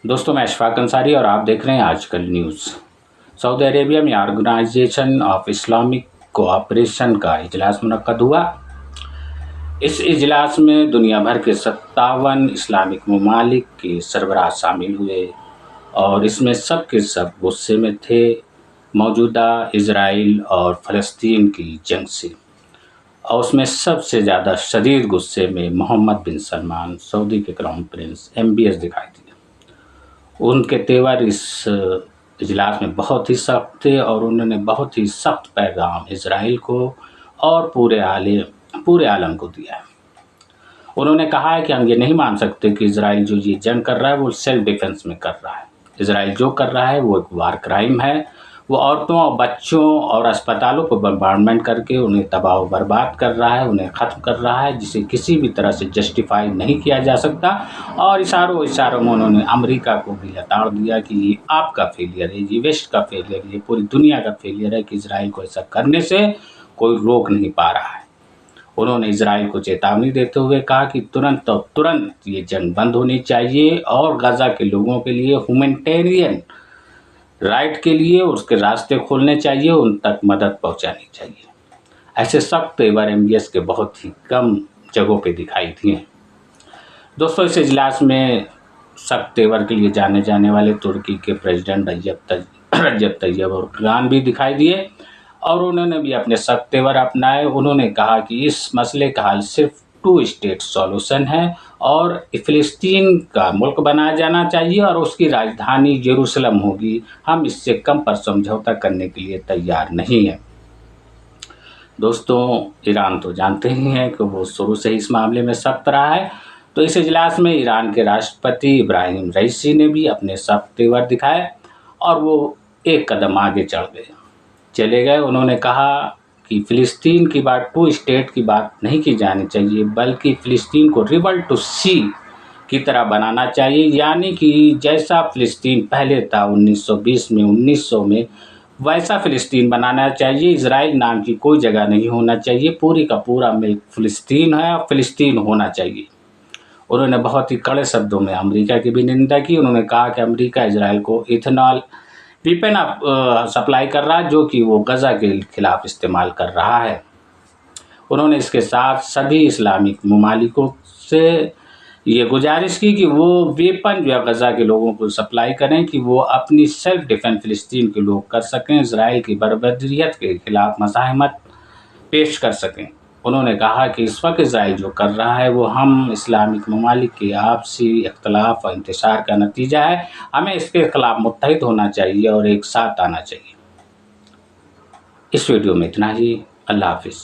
दोस्तों मैं अशफाक अंसारी और आप देख रहे हैं आजकल न्यूज़। सऊदी अरेबिया में ऑर्गेनाइजेशन ऑफ इस्लामिक कोऑपरेशन का इजलास मुनक्कद हुआ। इस इजलास में दुनिया भर के 57 इस्लामिक ममालिक के सरबराह शामिल हुए और इसमें सब के सब गुस्से में थे मौजूदा इजराइल और फ़लस्तीन की जंग से। और उसमें सबसे ज़्यादा शदीद गुस्से में मोहम्मद बिन सलमान सऊदी के क्राउन प्रिंस MBS दिखाई दिए। उनके तेवर इस इजलास में बहुत ही सख्त थे और उन्होंने बहुत ही सख्त पैगाम इजराइल को और पूरे आलम को दिया है। उन्होंने कहा है कि हम ये नहीं मान सकते कि इजराइल जो ये जंग कर रहा है वो सेल्फ डिफेंस में कर रहा है। इजराइल जो कर रहा है वो एक वार क्राइम है। वो औरतों और बच्चों और अस्पतालों को बम्बार्डमेंट करके उन्हें तबाह व बर्बाद कर रहा है, उन्हें ख़त्म कर रहा है, जिसे किसी भी तरह से जस्टिफाई नहीं किया जा सकता। और इशारों में उन्होंने अमेरिका को भी लताड़ दिया कि ये आपका फेलियर है, ये वेस्ट का फेलियर है, ये पूरी दुनिया का फेलियर है कि इजराइल को ऐसा करने से कोई रोक नहीं पा रहा है। उन्होंने इजराइल को चेतावनी देते हुए कहा कि तुरंत ये जंग बंद होनी चाहिए और गज़ा के लोगों के लिए ह्यूमैनिटेरियन राइट के लिए उसके रास्ते खोलने चाहिए, उन तक मदद पहुंचानी चाहिए। ऐसे सख्त तेवर MBS के बहुत ही कम जगहों पे दिखाई दिए। दोस्तों इस इजलास में सख्त तेवर के लिए जाने जाने वाले तुर्की के प्रेसिडेंट रजब तैयब एर्दोगान भी दिखाई दिए और उन्होंने भी अपने सख्त तेवर अपनाए। उन्होंने कहा कि इस मसले का हल सिर्फ 2 स्टेट सॉल्यूशन है और फ़िलिस्तीन का मुल्क बनाया जाना चाहिए और उसकी राजधानी यरूशलेम होगी। हम इससे कम पर समझौता करने के लिए तैयार नहीं हैं। दोस्तों ईरान तो जानते ही हैं कि वो शुरू से ही इस मामले में सख्त रहा है। तो इस इजलास में ईरान के राष्ट्रपति इब्राहिम रईसी ने भी अपने सख्त तेवर दिखाए और वो एक कदम आगे चले गए। उन्होंने कहा कि फ़िलिस्तीन की बात 2 स्टेट की बात नहीं की जानी चाहिए, बल्कि फ़िलिस्तीन को रिबल टू सी की तरह बनाना चाहिए, यानी कि जैसा फ़िलिस्तीन पहले था 1920 में 1900 में, वैसा फ़िलिस्तीन बनाना चाहिए। इजराइल नाम की कोई जगह नहीं होना चाहिए, पूरी का पूरा मुल्क फ़िलिस्तीन है और फ़िलिस्तीन होना चाहिए। उन्होंने बहुत ही कड़े शब्दों में अमेरिका की भी निंदा की। उन्होंने कहा कि अमेरिका इजराइल को इथेनॉल वेपन सप्लाई कर रहा है जो कि वो गज़ा के खिलाफ इस्तेमाल कर रहा है। उन्होंने इसके साथ सभी इस्लामिक ममालिकों से ये गुजारिश की कि वो वेपन जो है गज़ा के लोगों को सप्लाई करें कि वो अपनी सेल्फ डिफेंस फ़िलिस्तीन के लोग कर सकें, इजराइल की बर्बरियत के खिलाफ मज़ाहमत पेश कर सकें। उन्होंने कहा कि इस वक्त इजराइल जो कर रहा है वो हम इस्लामिक ममालिक के आपसी इख्तलाफ और इंतशार का नतीजा है। हमें इसके खिलाफ मुत्तहिद होना चाहिए और एक साथ आना चाहिए। इस वीडियो में इतना ही। अल्लाह हाफिज़।